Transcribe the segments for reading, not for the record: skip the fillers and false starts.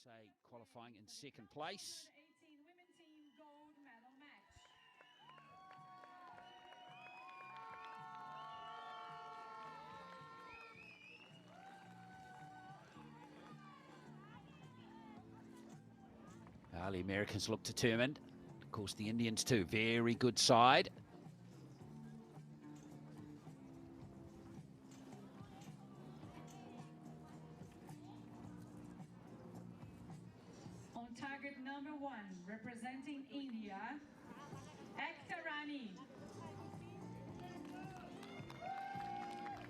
USA qualifying in second place. 18 women team gold medal match. The Americans look determined. Of course, the Indians too. Very good side. On target number 1, representing India, Ektarani,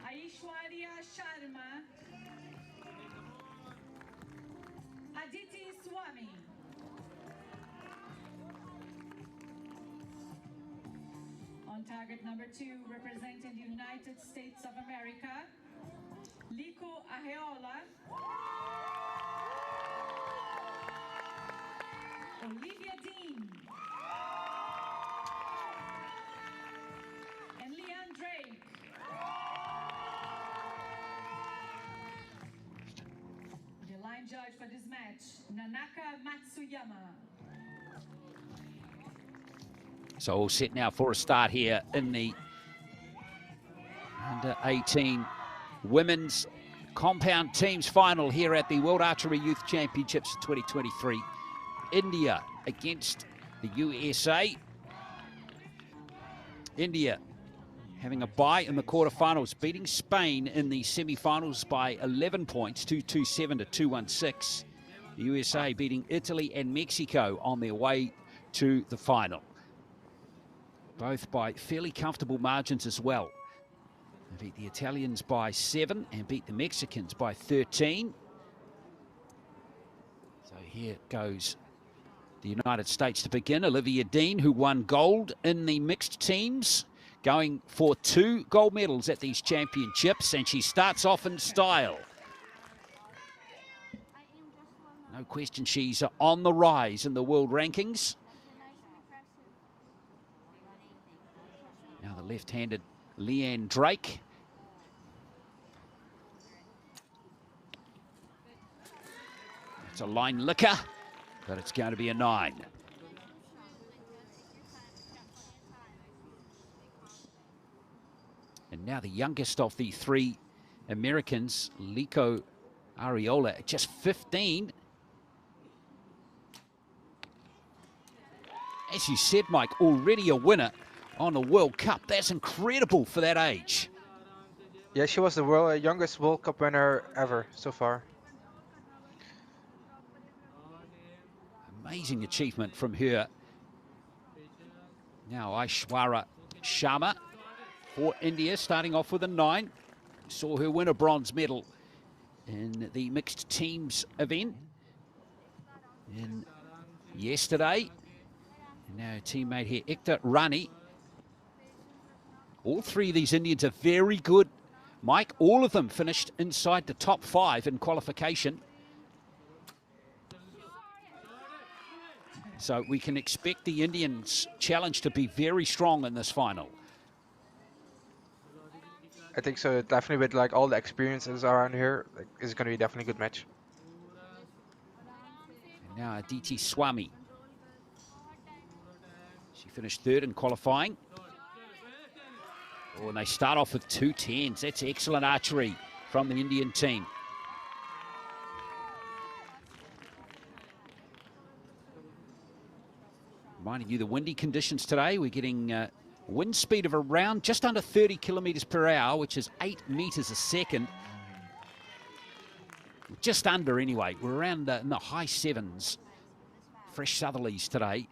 Aishwarya Sharma, Aditi Swami. On target number 2, representing the United States of America, Liko Aheola, Olivia Dean, and Leanne Drake. The line judge for this match, Nanaka Matsuyama. So all set now for a start here in the under 18 women's compound teams final here at the World Archery Youth Championships 2023. India against the USA. India having a bye in the quarterfinals, beating Spain in the semi-finals by 11 points, 227 to 216. The USA beating Italy and Mexico on their way to the final. Both by fairly comfortable margins as well. They beat the Italians by 7 and beat the Mexicans by 13. So here goes the United States to begin. Olivia Dean, who won gold in the mixed teams, going for 2 gold medals at these championships, and she starts off in style. No question she's on the rise in the world rankings. Now the left-handed Leanne Drake. It's a line licker, but it's going to be a 9. And now the youngest of the 3 Americans, Liko Areola, just 15. As you said, Mike, already a winner on the World Cup. That's incredible for that age. Yeah, she was the youngest World Cup winner ever so far. Amazing achievement from her. Now Aishwarya Sharma for India, starting off with a 9. Saw her win a bronze medal in the mixed teams event yesterday. And now her teammate here, Ekta Rani. All 3 of these Indians are very good, Mike. All of them finished inside the top 5 in qualification. So we can expect the Indians' challenge to be very strong in this final. I think so. Definitely with like all the experiences around here, like, it's going to be definitely a good match. And now Aditi Swami. She finished 3rd in qualifying. Oh, and they start off with 2 10s. That's excellent archery from the Indian team. Reminding you the windy conditions today. We're getting wind speed of around just under 30 kilometers per hour, which is 8 meters a second. Just under anyway. We're around in the high 7s. Fresh southerlies today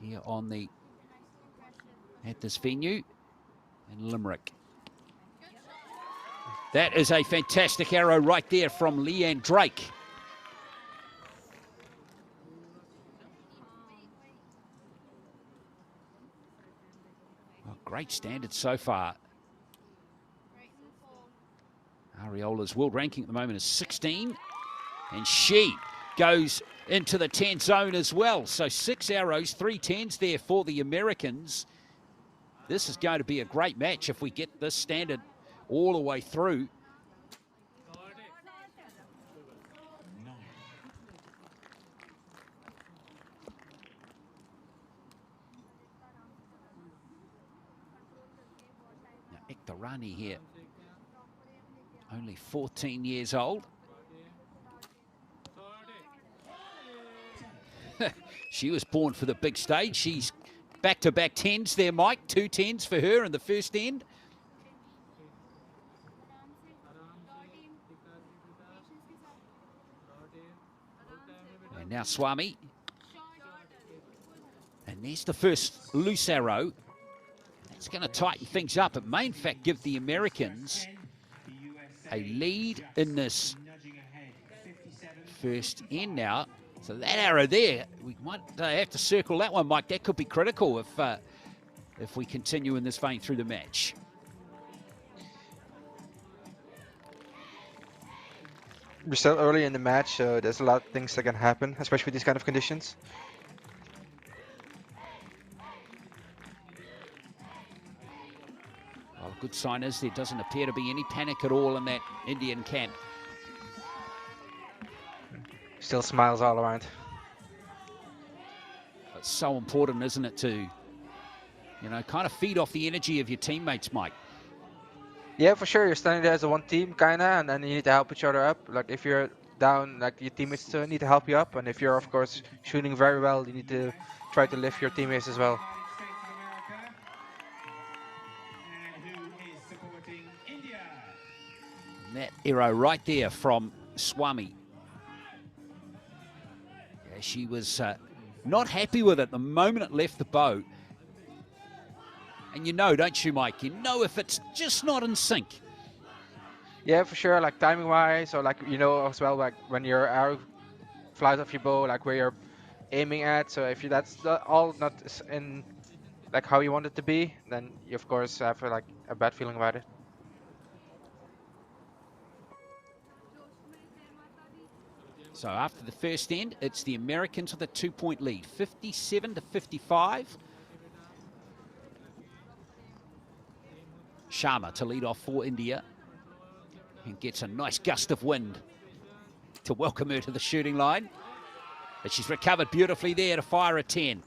here at this venue in Limerick. That is a fantastic arrow right there from Leanne Drake. Well, great standard so far. Areola's world ranking at the moment is 16, and she goes into the 10 zone as well. So 6 arrows, 3 10s there for the Americans. This is going to be a great match if we get this standard all the way through. Rani here, only 14 years old. She was born for the big stage. She's back-to-back tens there, Mike. 2 tens for her in the first end. And now Swami. And there's the first loose arrow. That's going to tighten things up. It may, in fact, give the Americans a lead in this first end now. So that arrow there, we might have to circle that one, Mike. That could be critical if we continue in this vein through the match. We're still early in the match, so there's a lot of things that can happen, especially with these kind of conditions. Well, a good sign is there doesn't appear to be any panic at all in that Indian camp. Still smiles all around. It's so important, isn't it, to, you know, kind of feed off the energy of your teammates, Mike. Yeah, for sure. You're standing there as a one team, kinda, and then you need to help each other up. Like if you're down, like your teammates still need to help you up, and if you're, of course, shooting very well, you need to try to lift your teammates as well. And that arrow right there from Swami. Yeah, she was not happy with it the moment it left the bow. And you know, don't you, Mike? You know if it's just not in sync. Yeah, for sure. Like timing wise, or like you know as well, like when your arrow flies off your bow, like where you're aiming at. So if that's all not in like how you want it to be, then you of course have like a bad feeling about it. So after the first end, it's the Americans with a 2-point lead, 57-55. Sharma to lead off for India and gets a nice gust of wind to welcome her to the shooting line. But she's recovered beautifully there to fire a 10.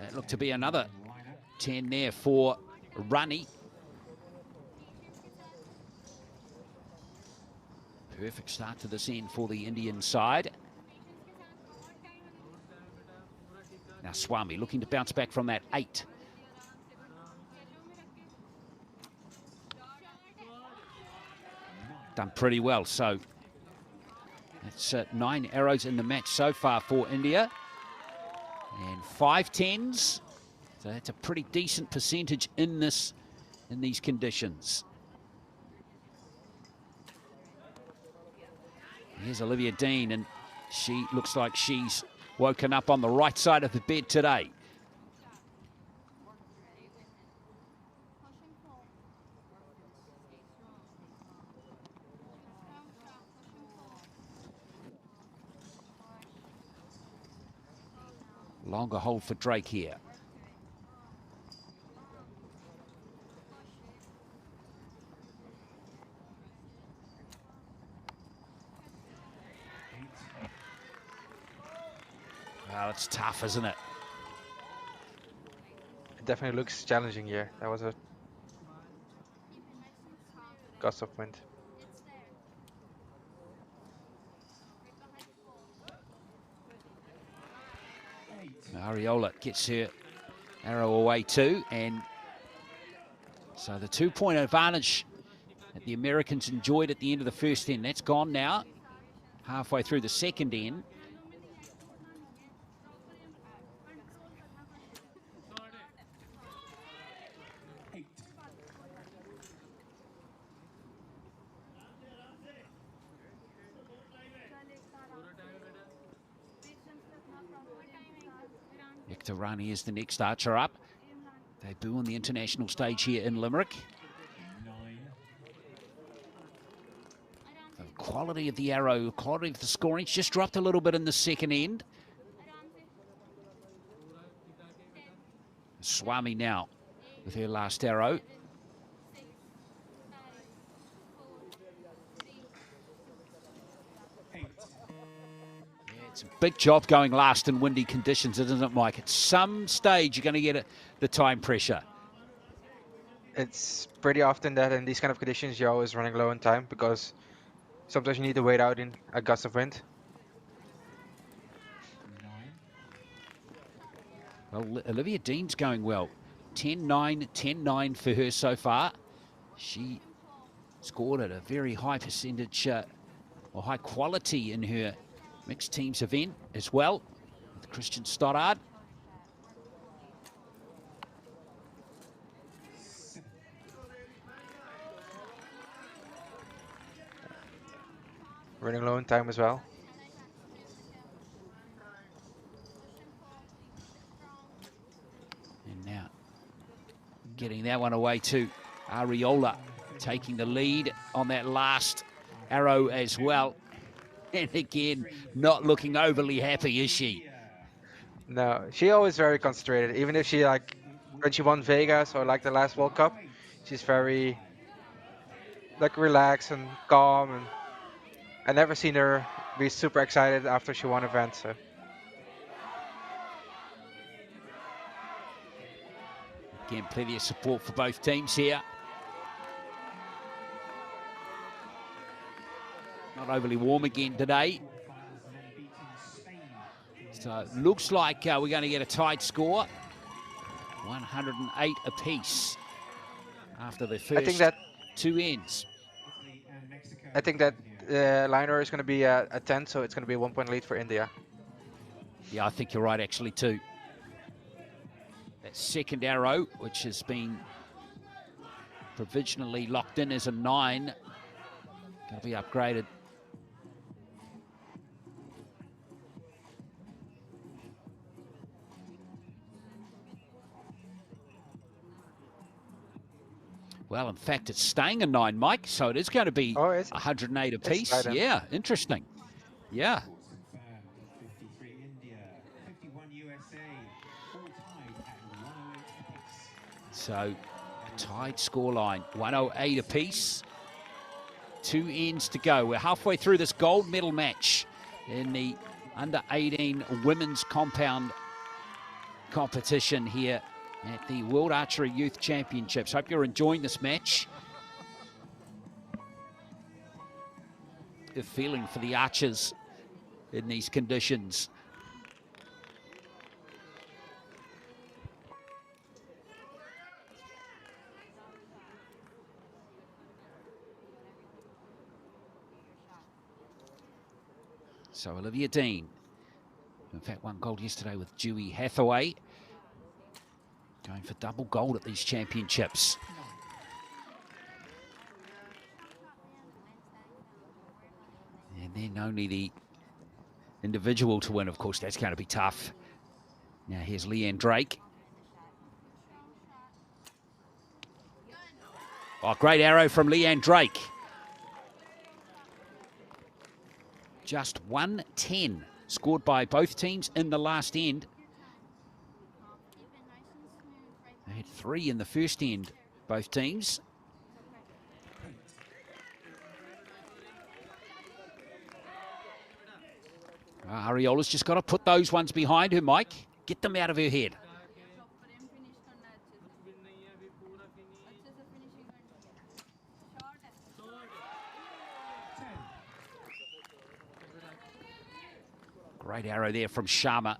That looked to be another 10 there for Rani. Perfect start to this end for the Indian side. Now Swami looking to bounce back from that 8. Done pretty well, so that's 9 arrows in the match so far for India. And 5 10s, so that's a pretty decent percentage in these conditions. Here's Olivia Dean, and she looks like she's woken up on the right side of the bed today. Longer hold for Drake here. Well, it's tough, isn't it? It definitely looks challenging here. That was a gust of wind. Ariola gets her arrow away too, and so the 2-point advantage that the Americans enjoyed at the end of the first end, that's gone now, halfway through the second end. Rani is the next archer up. Debut on the international stage here in Limerick. The quality of the arrow, quality of the scoring just dropped a little bit in the second end. Swami now with her last arrow. It's a big job going last in windy conditions, isn't it, Mike? At some stage, you're going to get the time pressure. It's pretty often that in these kind of conditions, you're always running low on time because sometimes you need to wait out in a gust of wind. Well, Olivia Dean's going well. 10-9, 10-9 for her so far. She scored at a very high percentage, or high quality in her mixed teams event as well, with Christian Stoddard. Running low on time as well. And now getting that one away to Ariola, taking the lead on that last arrow as well. And again, not looking overly happy, is she? No, she always very concentrated. Even if she when she won Vegas or like the last World Cup, she's very like relaxed and calm. And I never seen her be super excited after she won events. So. Again, plenty of support for both teams here. Not overly warm again today. So it looks like we're going to get a tied score. 108 apiece after the first two ends. I think that liner is going to be a 10, so it's going to be a 1 point lead for India. Yeah, I think you're right actually too. That second arrow, which has been provisionally locked in as a 9, going to be upgraded. Well, in fact, it's staying a 9, Mike, so it is going to be 108 apiece. Yeah, interesting. Yeah. So, a tied scoreline, 108 apiece. 2 ends to go. We're halfway through this gold medal match in the under-18 women's compound competition here at the World Archery Youth Championships. Hope you're enjoying this match. A feeling for the archers in these conditions. So Olivia Dean, in fact, won gold yesterday with Dewey Hathaway. Going for double gold at these championships. And then only the individual to win, of course, that's going to be tough. Now here's Leanne Drake. Oh, great arrow from Leanne Drake. Just 110 scored by both teams in the last end. They had 3 in the first end, both teams. Ariola's just got to put those ones behind her, Mike. Get them out of her head. Great arrow there from Sharma.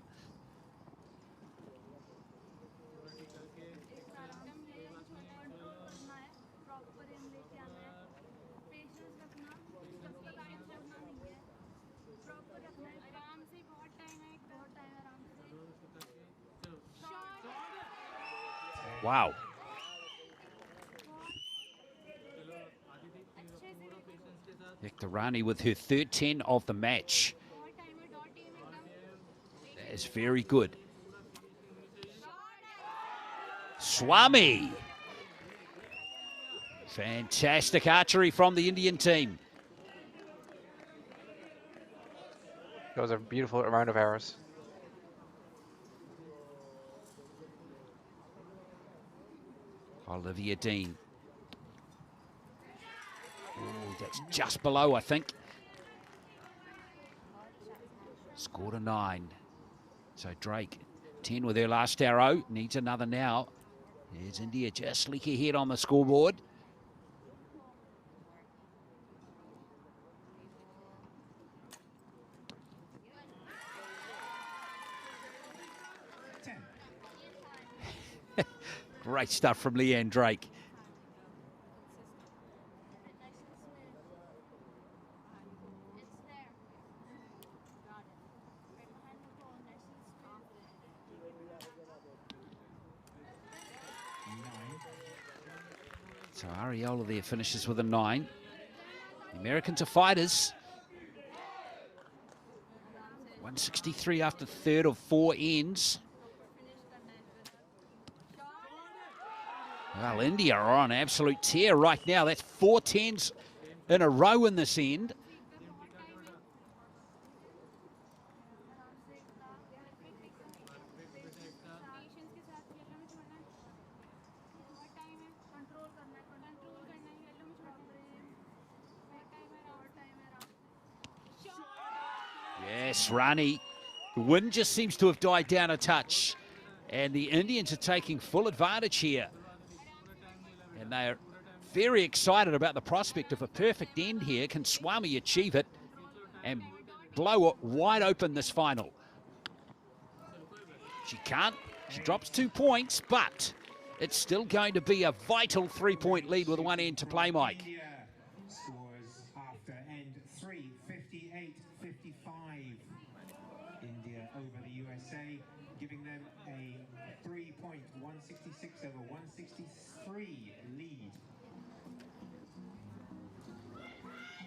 Wow. Rani with her third 10 of the match. That is very good. Swami. Fantastic archery from the Indian team. That was a beautiful round of arrows. Olivia Dean. Ooh, that's just below, I think. Scored a 9. So Drake, 10 with her last arrow. Needs another now. Here's India just leaky ahead on the scoreboard. Great stuff from Leanne Drake. So Ariola there finishes with a 9. The Americans are fighters. 163 after third of 4 ends. Well, India are on absolute tear right now. That's 4 10s in a row in this end. Yes, Rani. The wind just seems to have died down a touch. And the Indians are taking full advantage here. And they're very excited about the prospect of a perfect end here. Can Swami achieve it and blow it wide open this final? She can't. She drops 2 points, but it's still going to be a vital 3-point lead with 1 end to play, Mike. India scores after end 3, 58-55. India over the USA, giving them a 3-point 166 over 163 lead.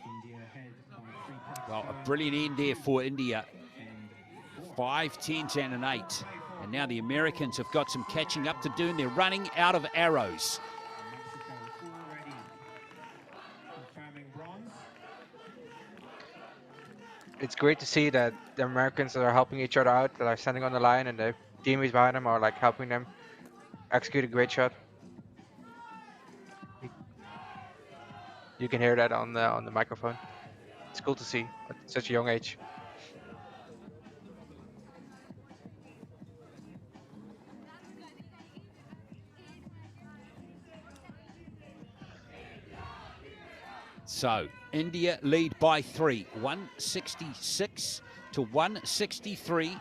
India ahead by 3 points. Well, a brilliant end there for India. 5 10s and an 8. And now the Americans have got some catching up to do, and they're running out of arrows. Mexico already confirming bronze. It's great to see that the Americans that are helping each other out, that are standing on the line, and the teammates behind them are like helping them execute a great shot. You can hear that on the microphone. It's cool to see at such a young age. So India lead by 3, 166 to 163.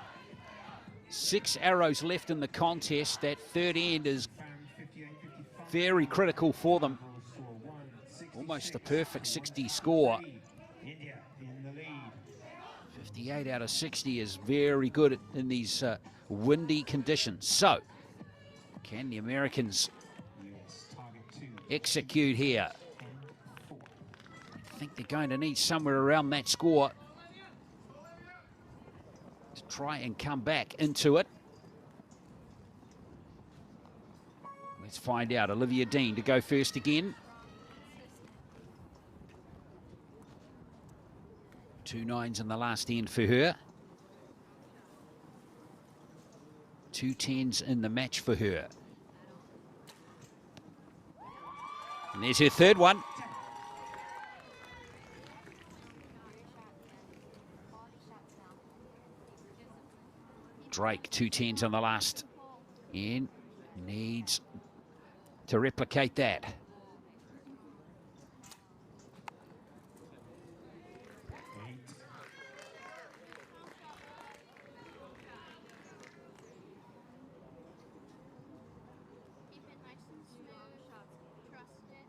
6 arrows left in the contest. That third end is very critical for them. Almost a perfect 60 score. India in the lead. 58 out of 60 is very good in these windy conditions. So, can the Americans US target 2, execute here? 10-4. I think they're going to need somewhere around that score to try and come back into it. Let's find out. Olivia Dean to go first again. 2 9s in the last end for her. 2 10s in the match for her. And there's her third one. Drake, 2 10s on the last end. Needs to replicate that. Keep it nice and smooth. Trust it.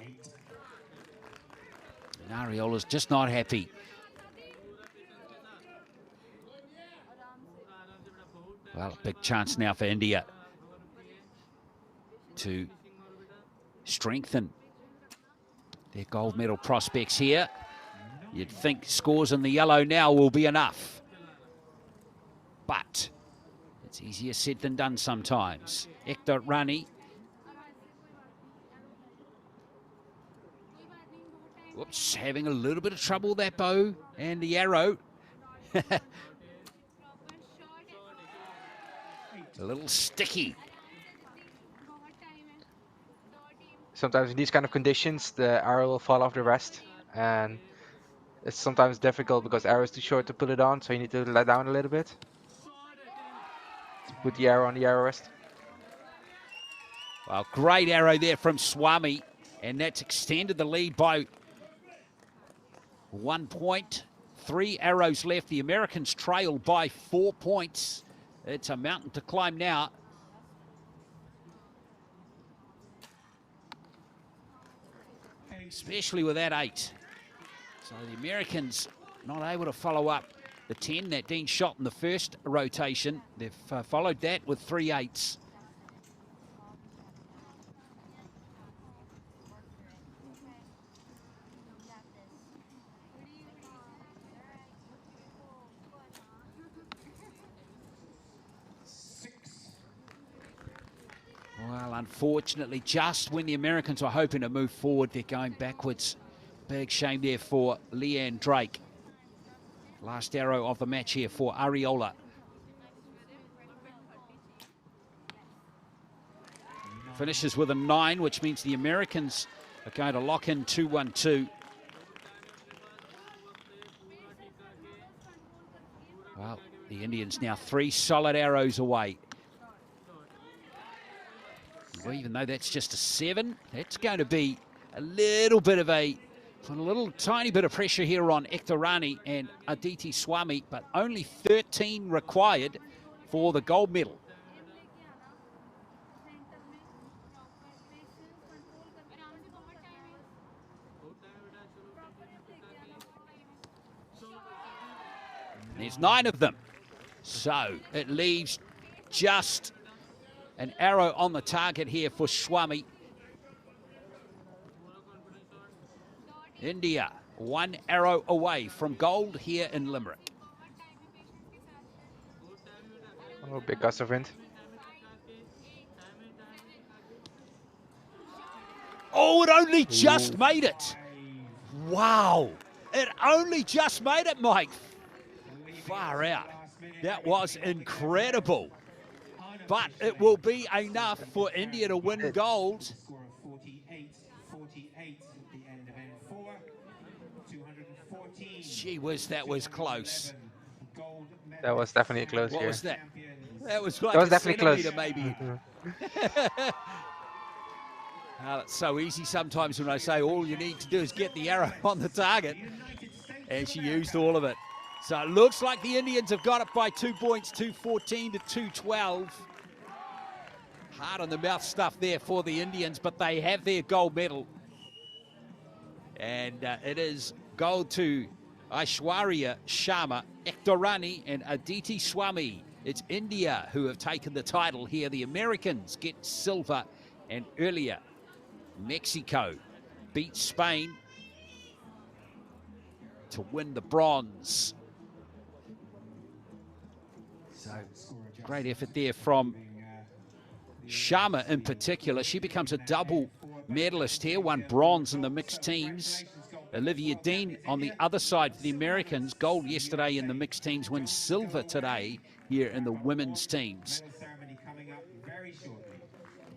It's there. And Ariola's just not happy. Well, a big chance now for India to strengthen their gold medal prospects here. You'd think scores in the yellow now will be enough. But it's easier said than done sometimes. Ekta Rani. Whoops, having a little bit of trouble, that bow and the arrow. A little sticky. Sometimes in these kind of conditions, the arrow will fall off the rest, and it's sometimes difficult because the arrow is too short to put it on, so you need to let down a little bit to put the arrow on the arrow rest. Well, great arrow there from Swami, and that's extended the lead by 1 point. 3 arrows left. The Americans trail by 4 points. It's a mountain to climb now. Especially with that 8. So the Americans not able to follow up the 10 that Dean shot in the first rotation. They've followed that with 3 8s. Well, unfortunately, just when the Americans were hoping to move forward, they're going backwards. Big shame there for Leanne Drake. Last arrow of the match here for Ariola. Finishes with a 9, which means the Americans are going to lock in 2-1-2. Well, the Indians now 3 solid arrows away. Well, even though that's just a 7, that's going to be a little bit of a tiny bit of pressure here on Ektorani and Aditi Swami, but only 13 required for the gold medal. There's 9 of them. So it leaves just an arrow on the target here for Swami. India, 1 arrow away from gold here in Limerick. Oh, big gust of wind. Oh, it only just made it. Wow. It only just made it, Mike. Far out. That was incredible. But it will be enough for India to win gold. Score of 48 at the end of N4. 214. Gee whiz, that was close. That was definitely close. What Yeah. was that? That was like That was a definitely centimetre close. maybe. It's so easy sometimes when I say all you need to do is get the arrow on the target. And she used all of it. So it looks like the Indians have got it by 2 points, 214 to 212. Hard on the mouth stuff there for the Indians, but they have their gold medal. And it is gold to Aishwarya Sharma, Ektorani and Aditi Swami. It's India who have taken the title here. The Americans get silver, and earlier Mexico beat Spain to win the bronze. So great effort there from Sharma in particular. She becomes a double medalist here, won bronze in the mixed teams. Olivia Dean on the other side for the Americans, gold yesterday in the mixed teams, wins silver today here in the women's teams.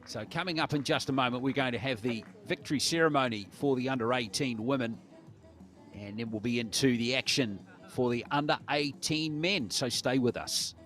So coming up in just a moment, we're going to have the victory ceremony for the under-18 women, and then we'll be into the action for the under-18 men, so stay with us.